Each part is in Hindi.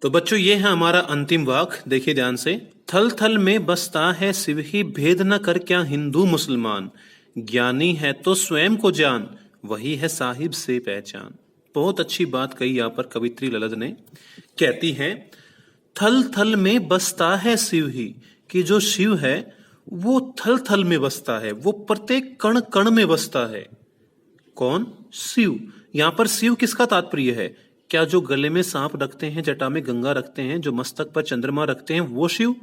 तो बच्चों ये है हमारा अंतिम वाक्य, देखिए ध्यान से। थल थल में बसता है शिव ही, भेद न कर क्या हिंदू मुसलमान। ज्ञानी है तो स्वयं को जान, वही है साहिब से पहचान। बहुत अच्छी बात कही यहाँ पर कवित्री ललित ने। कहती हैं थल थल में बसता है शिव ही, कि जो शिव है वो थल थल में बसता है, वो प्रत्येक कण कण में बसता है। कौन? शिव। यहां पर शिव किसका तात्पर्य है? क्या जो गले में सांप रखते हैं, जटा में गंगा रखते हैं, जो मस्तक पर चंद्रमा रखते हैं, वो शिव?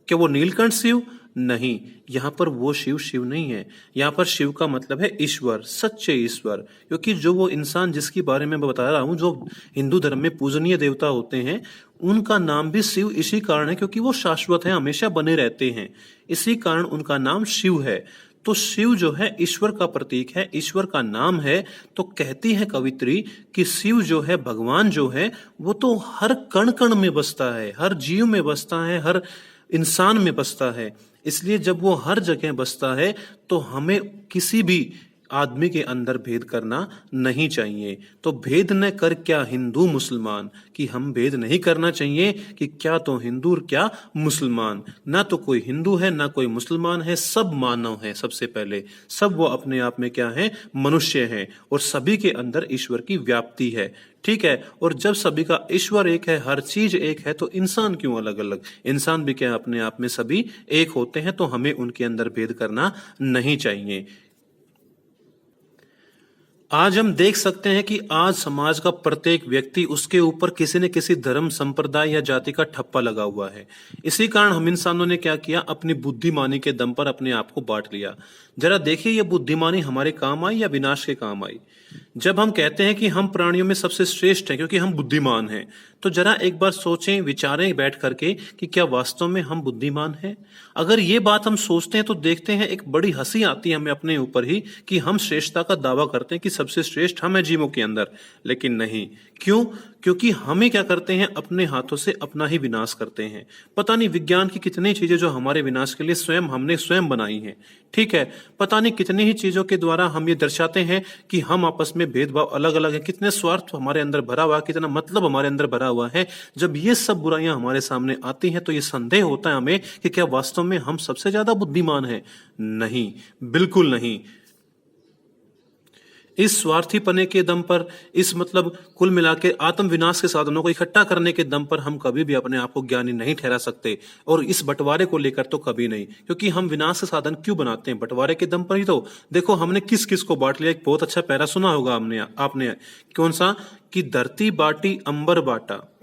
क्या वो नीलकंठ शिव? नहीं, यहां पर वो शिव शिव नहीं है। यहां पर शिव का मतलब है ईश्वर, सच्चे ईश्वर। क्योंकि जो वो इंसान जिसके बारे में मैं बता रहा हूं, जो हिंदू धर्म में पूजनीय देवता होते हैं, उनका नाम भी शिव इसी कारण है क्योंकि वो शाश्वत है, हमेशा बने रहते हैं। इसी कारण उनका नाम शिव है। तो शिव जो है ईश्वर का प्रतीक है, ईश्वर का नाम है। तो कहती है कवित्री कि शिव जो है, भगवान जो है, वो तो हर कण कण में बसता है, हर जीव में बसता है, हर इंसान में बसता है। इसलिए जब वो हर जगह बसता है तो हमें किसी भी आदमी के अंदर भेद करना नहीं चाहिए। तो भेद न कर क्या हिंदू मुसलमान, कि हम भेद नहीं करना चाहिए कि क्या तो हिंदू और क्या मुसलमान। ना तो कोई हिंदू है ना कोई मुसलमान है, सब मानव है। सबसे पहले सब वो अपने आप में क्या है? मनुष्य है। और सभी के अंदर ईश्वर की व्याप्ति है। ठीक है। और जब सभी का ईश्वर एक है, हर चीज एक है, तो इंसान क्यों अलग अलग? इंसान भी क्या अपने आप में सभी एक होते हैं। तो हमें उनके अंदर भेद करना नहीं चाहिए। आज हम देख सकते हैं कि आज समाज का प्रत्येक व्यक्ति, उसके ऊपर किसी न किसी धर्म, संप्रदाय या जाति का ठप्पा लगा हुआ है। इसी कारण हम इंसानों ने क्या किया? अपनी बुद्धिमानी के दम पर अपने आप को बांट लिया। जरा देखिए ये बुद्धिमानी हमारे काम आई या विनाश के काम आई? जब हम कहते हैं कि हम प्राणियों में सबसे श्रेष्ठ हैं क्योंकि हम बुद्धिमान हैं, तो जरा एक बार सोचें, विचारें बैठ करके कि क्या वास्तव में हम बुद्धिमान हैं? अगर ये बात हम सोचते हैं तो देखते हैं एक बड़ी हंसी आती है हमें अपने ऊपर ही कि हम श्रेष्ठता का दावा करते हैं कि सबसे श्रेष्ठ हम हैं जीवों के अंदर। लेकिन नहीं। क्यों? क्योंकि हमें क्या करते हैं? अपने हाथों से अपना ही विनाश करते हैं। पता नहीं विज्ञान की कितनी चीजें जो हमारे विनाश के लिए स्वयं हमने स्वयं बनाई हैं। ठीक है। पता नहीं कितनी ही चीजों के द्वारा हम ये दर्शाते हैं कि हम आपस में भेदभाव अलग अलग है। कितने स्वार्थ हमारे अंदर भरा हुआ, कितना मतलब हमारे अंदर भरा हुआ है। जब ये सब बुराइयां हमारे सामने आती हैं तो ये संदेह होता है हमें कि क्या वास्तव में हम सबसे ज्यादा बुद्धिमान हैं? नहीं, बिल्कुल नहीं। इस स्वार्थीपने के दम पर, इस मतलब कुल मिला के आत्म विनाश के साधनों को इकट्ठा करने के दम पर हम कभी भी अपने आप को ज्ञानी नहीं ठहरा सकते। और इस बंटवारे को लेकर तो कभी नहीं। क्योंकि हम विनाश के साधन क्यों बनाते हैं? बंटवारे के दम पर ही तो। देखो हमने किस किस को बांट लिया। एक बहुत अच्छा पैरा सुना होगा हमने, आपने। कौन सा? कि धरती बाटी अंबर बाटा।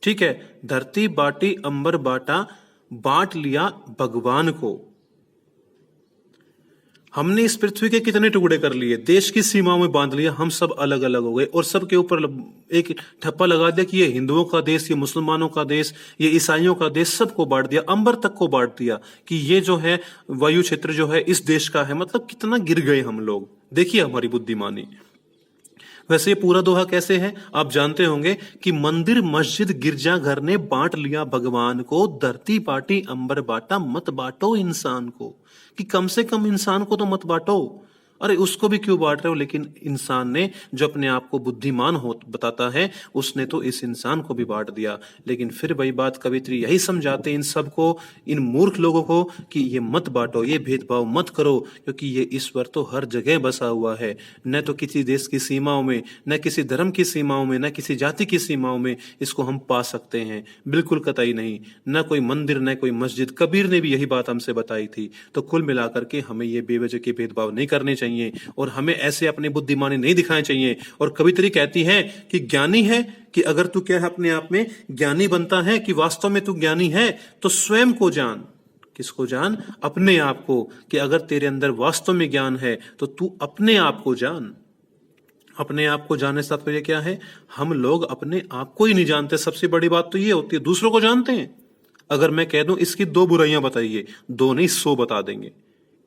ठीक है। धरती बाटी अंबर बाटा, बांट लिया भगवान को। हमने इस पृथ्वी के कितने टुकड़े कर लिए, देश की सीमाओं में बांध लिया, हम सब अलग अलग हो गए और सबके ऊपर एक ठप्पा लगा दिया कि ये हिंदुओं का देश, ये मुसलमानों का देश, ये ईसाइयों का देश, सबको बांट दिया। अंबर तक को बांट दिया कि ये जो है वायु क्षेत्र जो है इस देश का है। मतलब कितना गिर गए हम लोग। देखिए हमारी बुद्धिमानी। वैसे ये पूरा दोहा कैसे है आप जानते होंगे कि मंदिर मस्जिद गिरजा घर ने बांट लिया भगवान को, धरती बाटी अंबर बाटा, मत बांटो इंसान को। कि कम से कम इंसान को तो मत बांटो। अरे उसको भी क्यों बांट रहे हो? लेकिन इंसान ने, जो अपने आप को बुद्धिमान हो बताता है, उसने तो इस इंसान को भी बांट दिया। लेकिन फिर वही बात कवित्री यही समझाते इन सबको, इन मूर्ख लोगों को, कि ये मत बांटो, ये भेदभाव मत करो, क्योंकि ये ईश्वर तो हर जगह बसा हुआ है। न तो किसी देश की सीमाओं में, न किसी धर्म की सीमाओं में, न किसी जाति की सीमाओं में इसको हम पा सकते हैं। बिल्कुल कतई नहीं। न कोई मंदिर, न कोई मस्जिद। कबीर ने भी यही बात हमसे बताई थी। तो कुल मिलाकर के हमें ये बेवजह के भेदभाव नहीं करने चाहिए और हमें ऐसे अपने बुद्धिमानी नहीं दिखाने चाहिए। और कवित्री कहती है कि ज्ञानी है, कि अगर तू क्या है अपने आप में ज्ञानी बनता है, कि वास्तव में तू ज्ञानी है, तो स्वयं को जान। किसको जान? अपने आप को। कि अगर तेरे अंदर वास्तव में ज्ञान है तो तू अपने आप को जान। अपने आप को जानने से तात्पर्य क्या है? हम लोग अपने आप को ही नहीं जानते। सबसे बड़ी बात तो ये होती है। दूसरों को जानते हैं। अगर मैं कह दूं इसकी 2 बुराइयां बताइए, 2 नहीं 100 बता देंगे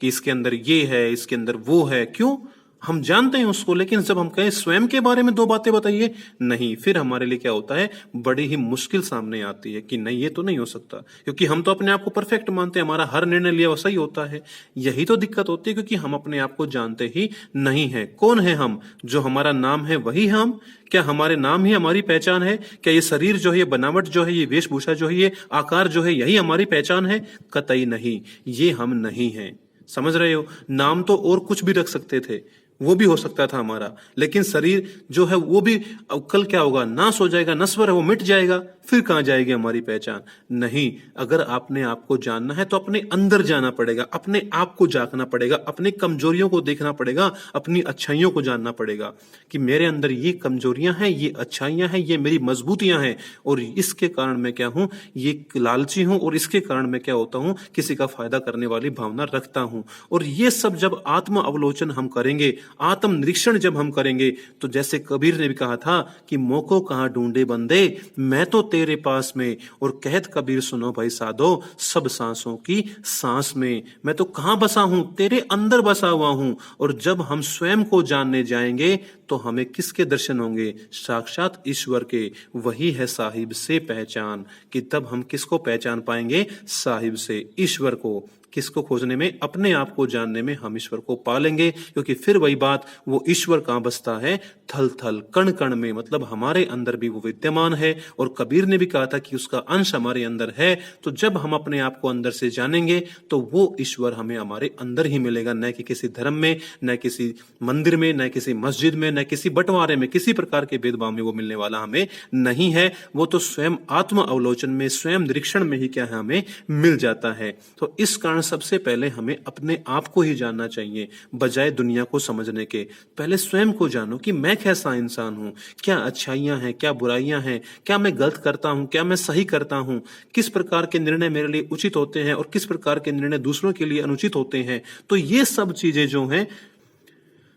कि इसके अंदर ये है, इसके अंदर वो है। क्यों? हम जानते हैं उसको, लेकिन जब हम कहें स्वयं के बारे में दो बातें बताइए, नहीं, फिर हमारे लिए क्या होता है, बड़ी ही मुश्किल सामने आती है कि नहीं, ये तो नहीं हो सकता, क्योंकि हम तो अपने आप को परफेक्ट मानते हैं, हमारा हर निर्णय लिया वैसा ही होता है। यही तो दिक्कत होती है, क्योंकि हम अपने आप को जानते ही नहीं है। कौन है हम? जो हमारा नाम है वही हम? क्या हमारे नाम ही हमारी पहचान है? क्या ये शरीर जो है, ये बनावट जो है, ये वेशभूषा जो है, ये आकार जो है, यही हमारी पहचान है? कतई नहीं, ये हम नहीं हैं। समझ रहे हो? नाम तो और कुछ भी रख सकते थे, वो भी हो सकता था हमारा, लेकिन शरीर जो है वो भी अब कल क्या होगा, नाश हो जाएगा, नश्वर है, वो मिट जाएगा, फिर कहां जाएगी हमारी पहचान? नहीं, अगर आपने आपको जानना है तो अपने अंदर जाना पड़ेगा, अपने आप को झांकना पड़ेगा, अपनी कमजोरियों को देखना पड़ेगा, अपनी अच्छाइयों को जानना पड़ेगा कि मेरे अंदर ये कमजोरियां हैं, ये अच्छाइयां हैं, ये मेरी मजबूतियां हैं, और इसके कारण मैं क्या हूं, ये लालची हूं, और इसके कारण मैं क्या होता हूं, किसी का फायदा करने वाली भावना रखता हूं। और ये सब जब आत्म अवलोचन हम करेंगे, आत्म निरीक्षण जब हम करेंगे, तो जैसे कबीर ने भी कहा था कि मोको कहां ढूंढे बंदे, मैं तो तेरे पास में। और कहत कबीर सुनो भाई साधो, सब सांसों की सांस में। मैं तो कहां बसा हूं? तेरे अंदर बसा हुआ हूं। और जब हम स्वयं को जानने जाएंगे तो हमें किसके दर्शन होंगे? साक्षात ईश्वर के। वही है साहिब से पहचान, कि तब हम किसको पहचान पाएंगे? साहिब से, ईश्वर को। किसको खोजने में? अपने आप को जानने में हम ईश्वर को पालेंगे, क्योंकि फिर वही बात, वो ईश्वर कहां बसता है? थल थल कण कण में, मतलब हमारे अंदर भी वो विद्यमान है। और कबीर ने भी कहा था कि उसका अंश हमारे अंदर है। तो जब हम अपने आप को अंदर से जानेंगे तो वो ईश्वर हमें हमारे अंदर ही मिलेगा, न कि किसी धर्म में, न किसी मंदिर में, न किसी मस्जिद में, न किसी बंटवारे में, किसी प्रकार के भेदभाव में वो मिलने वाला हमें नहीं है। वो तो स्वयं आत्म अवलोचन में, स्वयं निरीक्षण में ही क्या है, हमें मिल जाता है। तो इस कारण सबसे पहले हमें अपने आप को ही जानना चाहिए, बजाय दुनिया को समझने के। पहले स्वयं को जानो कि मैं कैसा इंसान हूं, क्या अच्छाइयां हैं, क्या बुराइयां हैं, क्या मैं गलत करता हूं, क्या मैं सही करता हूं, किस प्रकार के निर्णय मेरे लिए उचित होते हैं और किस प्रकार के निर्णय दूसरों के लिए अनुचित होते हैं। तो ये सब चीजें जो हैं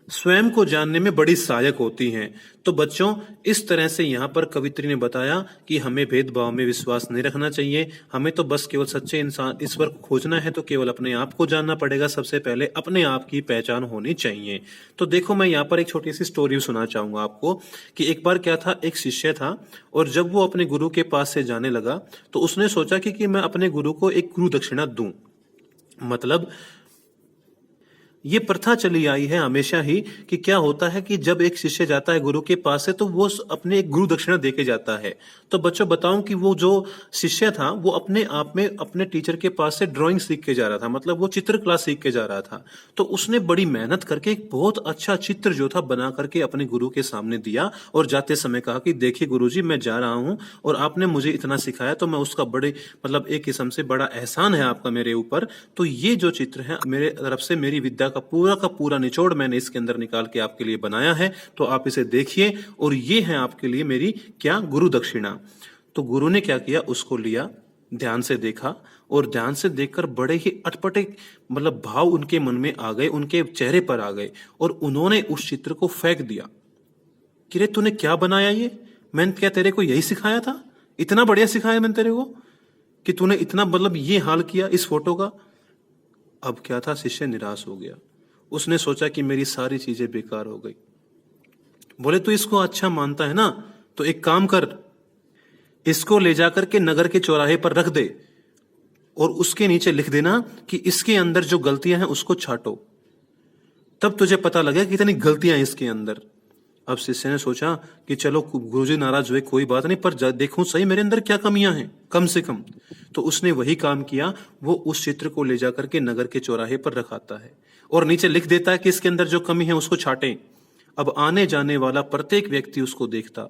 स्वयं को जानने में बड़ी सहायक होती हैं। तो बच्चों, इस तरह से यहाँ पर कवित्री ने बताया कि हमें भेदभाव में विश्वास नहीं रखना चाहिए, हमें तो बस केवल सच्चे इंसान ईश्वर को खोजना है, तो केवल अपने आप को जानना पड़ेगा। सबसे पहले अपने आप की पहचान होनी चाहिए। तो देखो, मैं यहाँ पर एक छोटी सी स्टोरी सुना चाहूंगा आपको कि एक बार क्या था, एक शिष्य था, और जब वो अपने गुरु के पास से जाने लगा तो उसने सोचा कि मैं अपने गुरु को एक गुरु दक्षिणा दूं। मतलब ये प्रथा चली आई है हमेशा ही कि क्या होता है कि जब एक शिष्य जाता है गुरु के पास से तो वो अपने एक गुरु दक्षिणा देके जाता है। तो बच्चों बताऊं कि वो जो शिष्य था वो अपने आप में अपने टीचर के पास से ड्राइंग सीख के जा रहा था, मतलब वो चित्रकला सीख के जा रहा था। तो उसने बड़ी मेहनत करके एक बहुत अच्छा चित्र जो था बना करके अपने गुरु के सामने दिया, और जाते समय कहा कि देखिए गुरुजी, मैं जा रहा हूं और आपने मुझे इतना सिखाया, तो मैं उसका बड़े मतलब एक किस्म से बड़ा एहसान है आपका मेरे ऊपर। तो ये जो चित्र है मेरे तरफ से, मेरी विद्या का पूरा निचोड़ मैंने इसके अंदर निकाल के आपके लिए बनाया है, तो आप इसे देखिए, और ये है आपके लिए मेरी क्या, गुरु दक्षिणा। तो गुरु ने क्या किया, उसको लिया, ध्यान से देखा, और ध्यान से देखकर बड़े ही अटपटे मतलब भाव उनके मन में आ गए, उनके चेहरे पर आ गए, और उन्होंने उस चित्र को फेंक दिया कि रे तूने क्या बनाया ये? मैंने क्या तेरे को यही सिखाया था? इतना बढ़िया सिखाया मैंने तेरे को कि तूने इतना मतलब ये हाल किया इस फोटो का। अब क्या था, शिष्य निराश हो गया। उसने सोचा कि मेरी सारी चीजें बेकार हो गई। बोले तू इसको अच्छा मानता है ना, तो एक काम कर, इसको ले जाकर के नगर के चौराहे पर रख दे, और उसके नीचे लिख देना कि इसके अंदर जो गलतियां हैं उसको छाटो, तब तुझे पता लगेगा कितनी गलतियां हैं इसके अंदर। अब शिष्य ने सोचा कि चलो गुरुजी नाराज हुए, कोई बात नहीं, पर देखूं सही मेरे अंदर क्या कमियां हैं कम से कम। तो उसने वही काम किया, वो उस चित्र को ले जाकर के नगर के चौराहे पर रखाता है और नीचे लिख देता है कि इसके अंदर जो कमी है उसको छाटें। अब आने जाने वाला प्रत्येक व्यक्ति उसको देखता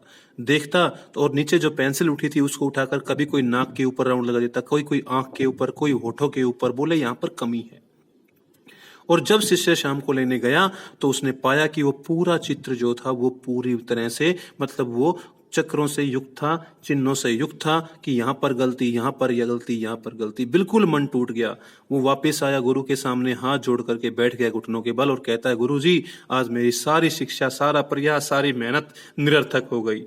तो, और नीचे जो पेंसिल उठी थी उसको उठाकर कभी कोई नाक के ऊपर राउंड लगा देता, कोई आंख के ऊपर, कोई होठों के ऊपर, बोले यहां पर कमी है। और जब शिष्य शाम को लेने गया तो उसने पाया कि वो पूरा चित्र जो था वो पूरी तरह से मतलब वो चक्रों से युक्त था, चिन्हों से युक्त था कि यहाँ पर गलती, यहाँ पर यह गलती, यहाँ पर गलती। बिल्कुल मन टूट गया। वो वापस आया, गुरु के सामने हाथ जोड़ करके बैठ गया घुटनों के बल और कहता है, गुरु जी आज मेरी सारी शिक्षा, सारा प्रयास, सारी मेहनत निरर्थक हो गई।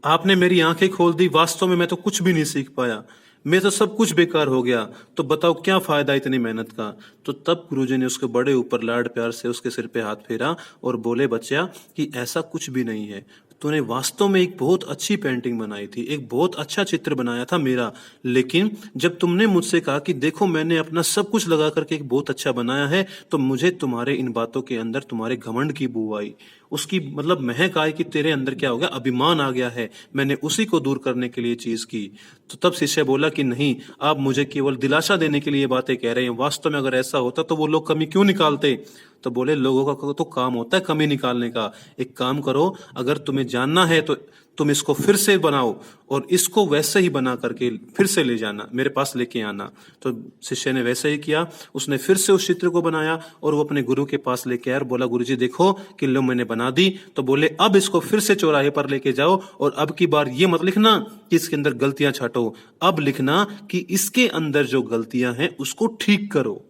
आपने मेरी आंखें खोल दी, वास्तव में मैं तो कुछ भी नहीं सीख पाया। मैं तो सब कुछ बेकार हो गया, तो बताओ क्या फायदा इतनी मेहनत का। तो तब गुरुजी ने उसके बड़े ऊपर लाड प्यार से उसके सिर पे हाथ फेरा और बोले, बच्चा कि ऐसा कुछ भी नहीं है, तूने वास्तव में एक बहुत अच्छी पेंटिंग बनाई थी, एक बहुत अच्छा चित्र बनाया था मेरा, लेकिन जब तुमने मुझसे कहा कि देखो मैंने अपना सब कुछ लगा करके एक बहुत अच्छा बनाया है, तो मुझे तुम्हारे इन बातों के अंदर तुम्हारे घमंड की बू आई, उसकी मतलब महक आई कि तेरे अंदर क्या हो गया, अभिमान आ गया है, मैंने उसी को दूर करने के लिए चीज की। तो तब शिष्य बोला कि नहीं, आप मुझे केवल दिलासा देने के लिए ये बातें कह रहे हैं, वास्तव में अगर ऐसा होता तो वो लोग कमी क्यों निकालते। तो बोले, लोगों का तो काम होता है कमी निकालने का, एक काम करो, अगर तुम्हें जानना है तो तुम इसको फिर से बनाओ और इसको वैसे ही बना करके फिर से ले जाना, मेरे पास लेके आना। तो शिष्य ने वैसे ही किया, उसने फिर से उस चित्र को बनाया और वो अपने गुरु के पास लेके आया और बोला, गुरुजी देखो कि लो मैंने बना दी। तो बोले, अब इसको फिर से चौराहे पर लेके जाओ और अब की बार ये मत लिखना कि इसके अंदर गलतियां छाटो, अब लिखना कि इसके अंदर जो गलतियां हैं उसको ठीक करो,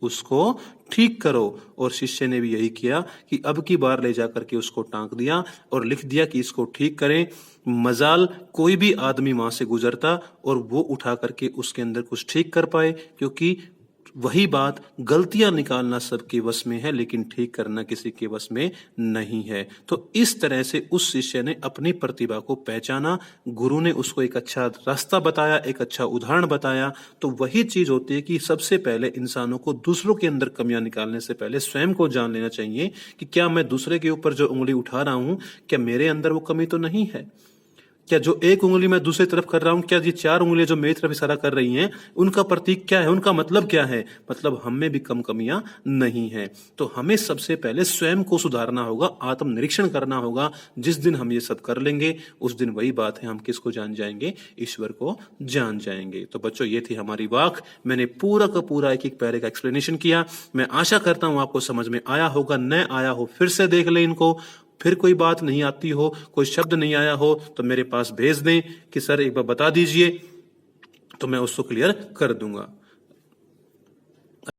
उसको ठीक करो। और शिष्य ने भी यही किया कि अब की बार ले जाकर के उसको टांक दिया और लिख दिया कि इसको ठीक करें। मजाल कोई भी आदमी वहां से गुजरता और वो उठा करके उसके अंदर कुछ ठीक कर पाए, क्योंकि वही बात, गलतियां निकालना सबके वश में है लेकिन ठीक करना किसी के वश में नहीं है। तो इस तरह से उस शिष्य ने अपनी प्रतिभा को पहचाना, गुरु ने उसको एक अच्छा रास्ता बताया, एक अच्छा उदाहरण बताया। तो वही चीज होती है कि सबसे पहले इंसानों को दूसरों के अंदर कमियां निकालने से पहले स्वयं को जान लेना चाहिए कि क्या मैं दूसरे के ऊपर जो उंगली उठा रहा हूं, क्या मेरे अंदर वो कमी तो नहीं है। क्या जो एक उंगली मैं दूसरी तरफ कर रहा हूं, क्या ये 4 उंगलियां जो मेरी तरफ इशारा कर रही हैं, उनका प्रतीक क्या है, उनका मतलब क्या है। मतलब हम में भी कम कमियां नहीं है। तो हमें सबसे पहले स्वयं को सुधारना होगा, आत्मनिरीक्षण करना होगा। जिस दिन हम ये सब कर लेंगे उस दिन वही बात है, हम किसको जान जाएंगे, ईश्वर को जान जाएंगे। तो बच्चों, ये थी हमारी वाक। मैंने पूरा का पूरा एक एक पैरे का एक्सप्लेनेशन किया। मैं आशा करता हूं आपको समझ में आया होगा। न आया हो फिर से देख लें इनको, फिर कोई बात नहीं आती हो, कोई शब्द नहीं आया हो तो मेरे पास भेज दें कि सर एक बार बता दीजिए, तो मैं उसको क्लियर कर दूंगा।